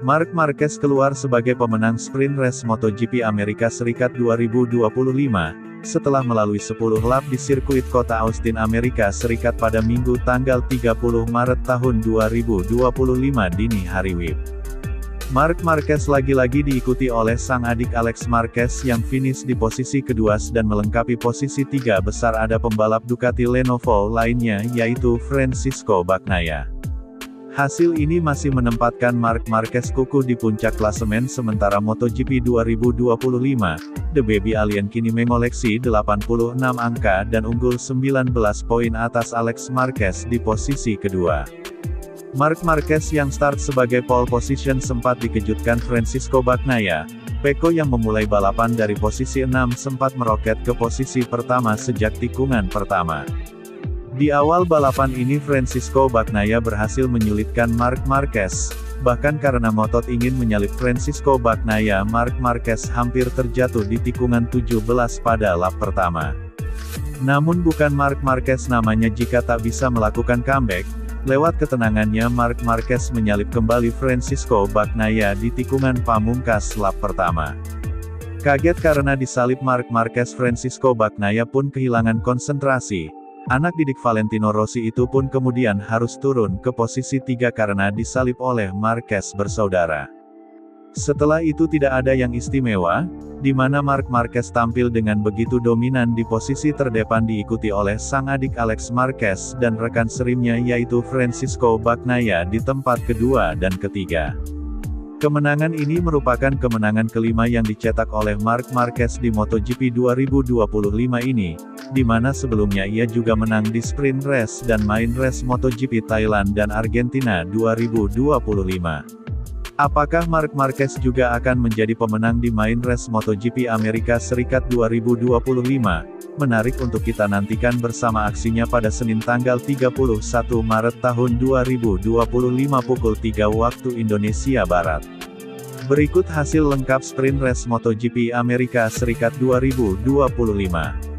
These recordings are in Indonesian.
Marc Marquez keluar sebagai pemenang sprint race MotoGP Amerika Serikat 2025, setelah melalui 10 lap di sirkuit kota Austin, Amerika Serikat pada Minggu tanggal 30 Maret tahun 2025 dini hari WIB. Marc Marquez lagi-lagi diikuti oleh sang adik Alex Marquez yang finish di posisi kedua dan melengkapi posisi tiga besar ada pembalap Ducati Lenovo lainnya yaitu Francisco Bagnaia. Hasil ini masih menempatkan Marc Marquez kukuh di puncak klasemen sementara MotoGP 2025, The Baby Alien kini mengoleksi 86 angka dan unggul 19 poin atas Alex Marquez di posisi kedua. Marc Marquez yang start sebagai pole position sempat dikejutkan Francisco Bagnaia. Pecco yang memulai balapan dari posisi 6 sempat meroket ke posisi pertama sejak tikungan pertama. Di awal balapan ini Francisco Bagnaia berhasil menyulitkan Marc Marquez. Bahkan karena ngotot ingin menyalip Francisco Bagnaia, Marc Marquez hampir terjatuh di tikungan 17 pada lap pertama. Namun bukan Marc Marquez namanya jika tak bisa melakukan comeback. Lewat ketenangannya Marc Marquez menyalip kembali Francisco Bagnaia di tikungan pamungkas lap pertama. Kaget karena disalip Marc Marquez, Francisco Bagnaia pun kehilangan konsentrasi. Anak didik Valentino Rossi itu pun kemudian harus turun ke posisi 3 karena disalip oleh Marquez bersaudara. Setelah itu tidak ada yang istimewa, di mana Marc Marquez tampil dengan begitu dominan di posisi terdepan diikuti oleh sang adik Alex Marquez dan rekan serimnya yaitu Francisco Bagnaia di tempat kedua dan ketiga. Kemenangan ini merupakan kemenangan kelima yang dicetak oleh Marc Marquez di MotoGP 2025 ini, di mana sebelumnya ia juga menang di sprint race dan main race MotoGP Thailand dan Argentina 2025. Apakah Marc Marquez juga akan menjadi pemenang di main race MotoGP Amerika Serikat 2025? Menarik untuk kita nantikan bersama aksinya pada Senin tanggal 31 Maret tahun 2025 pukul 3 waktu Indonesia Barat. Berikut hasil lengkap sprint race MotoGP Amerika Serikat 2025.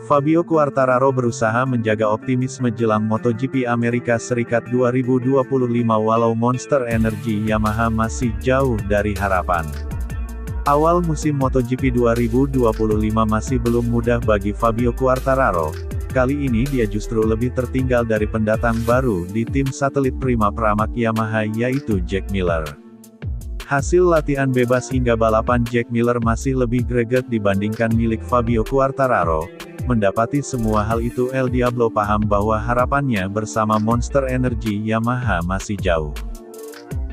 Fabio Quartararo berusaha menjaga optimisme jelang MotoGP Amerika Serikat 2025 walau Monster Energy Yamaha masih jauh dari harapan. Awal musim MotoGP 2025 masih belum mudah bagi Fabio Quartararo. Kali ini dia justru lebih tertinggal dari pendatang baru di tim satelit Prima Pramac Yamaha yaitu Jack Miller. Hasil latihan bebas hingga balapan Jack Miller masih lebih greget dibandingkan milik Fabio Quartararo. Mendapati semua hal itu El Diablo paham bahwa harapannya bersama Monster Energy Yamaha masih jauh.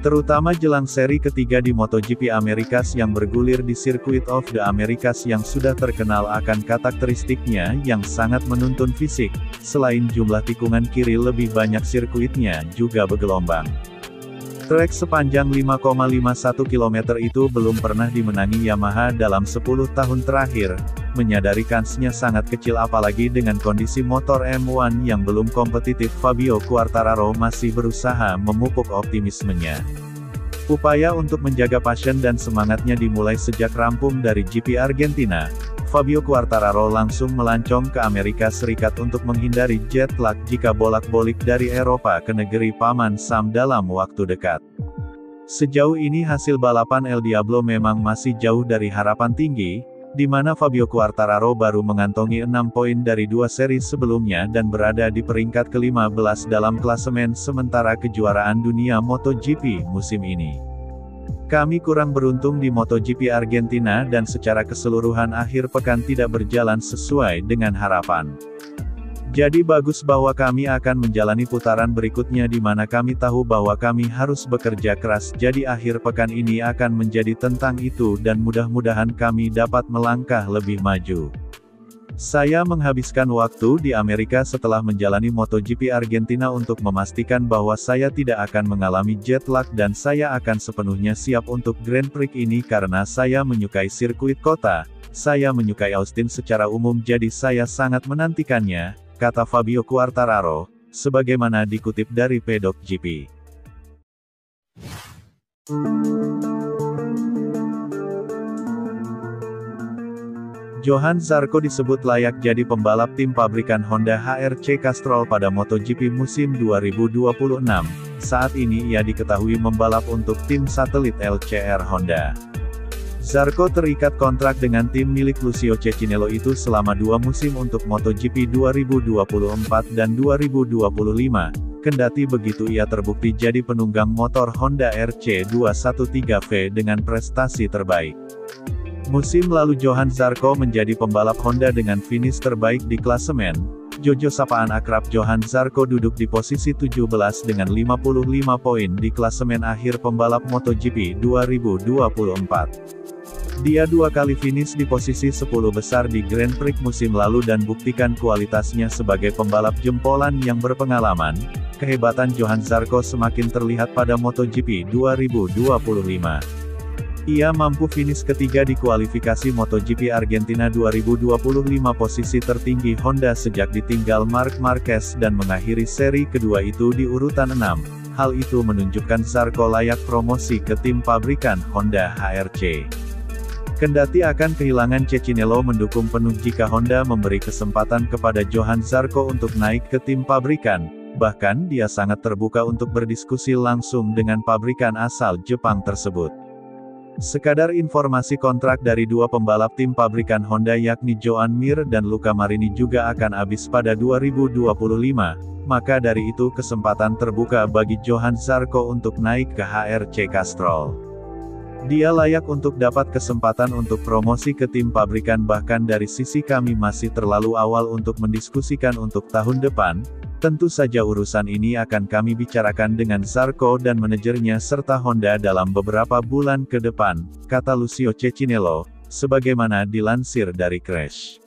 Terutama jelang seri ketiga di MotoGP Amerikas yang bergulir di Circuit of the Americas yang sudah terkenal akan karakteristiknya yang sangat menuntun fisik, selain jumlah tikungan kiri lebih banyak sirkuitnya juga bergelombang. Trek sepanjang 5,51 km itu belum pernah dimenangi Yamaha dalam 10 tahun terakhir, menyadari kansnya sangat kecil apalagi dengan kondisi motor M1 yang belum kompetitif. Fabio Quartararo masih berusaha memupuk optimismenya. Upaya untuk menjaga passion dan semangatnya dimulai sejak rampung dari GP Argentina. Fabio Quartararo langsung melancong ke Amerika Serikat untuk menghindari jet lag jika bolak-balik dari Eropa ke negeri Paman Sam dalam waktu dekat. Sejauh ini hasil balapan El Diablo memang masih jauh dari harapan tinggi, di mana Fabio Quartararo baru mengantongi 6 poin dari 2 seri sebelumnya dan berada di peringkat ke-15 dalam klasemen sementara kejuaraan dunia MotoGP musim ini. Kami kurang beruntung di MotoGP Argentina dan secara keseluruhan akhir pekan tidak berjalan sesuai dengan harapan. Jadi bagus bahwa kami akan menjalani putaran berikutnya di mana kami tahu bahwa kami harus bekerja keras, jadi akhir pekan ini akan menjadi tentang itu dan mudah-mudahan kami dapat melangkah lebih maju. Saya menghabiskan waktu di Amerika setelah menjalani MotoGP Argentina untuk memastikan bahwa saya tidak akan mengalami jet lag dan saya akan sepenuhnya siap untuk Grand Prix ini karena saya menyukai sirkuit kota, saya menyukai Austin secara umum jadi saya sangat menantikannya, kata Fabio Quartararo, sebagaimana dikutip dari Pedok GP. Johann Zarco disebut layak jadi pembalap tim pabrikan Honda HRC Castrol pada MotoGP musim 2026. Saat ini ia diketahui membalap untuk tim satelit LCR Honda. Zarco terikat kontrak dengan tim milik Lucio Cecchinello itu selama 2 musim untuk MotoGP 2024 dan 2025. Kendati begitu ia terbukti jadi penunggang motor Honda RC213V dengan prestasi terbaik. Musim lalu Johann Zarco menjadi pembalap Honda dengan finish terbaik di klasemen. Jojo sapaan akrab Johann Zarco duduk di posisi 17 dengan 55 poin di klasemen akhir pembalap MotoGP 2024. Dia 2 kali finish di posisi 10 besar di Grand Prix musim lalu dan buktikan kualitasnya sebagai pembalap jempolan yang berpengalaman. Kehebatan Johann Zarco semakin terlihat pada MotoGP 2025. Ia mampu finish ketiga di kualifikasi MotoGP Argentina 2025 posisi tertinggi Honda sejak ditinggal Marc Marquez dan mengakhiri seri kedua itu di urutan 6. Hal itu menunjukkan Zarco layak promosi ke tim pabrikan Honda HRC. Kendati akan kehilangan Cecchinello mendukung penuh jika Honda memberi kesempatan kepada Johann Zarco untuk naik ke tim pabrikan, bahkan dia sangat terbuka untuk berdiskusi langsung dengan pabrikan asal Jepang tersebut. Sekadar informasi kontrak dari 2 pembalap tim pabrikan Honda yakni Joan Mir dan Luca Marini juga akan habis pada 2025, maka dari itu kesempatan terbuka bagi Johann Zarco untuk naik ke HRC Castrol. Dia layak untuk dapat kesempatan untuk promosi ke tim pabrikan bahkan dari sisi kami masih terlalu awal untuk mendiskusikan untuk tahun depan. Tentu saja urusan ini akan kami bicarakan dengan Zarco dan manajernya serta Honda dalam beberapa bulan ke depan, kata Lucio Cecchinello, sebagaimana dilansir dari Crash.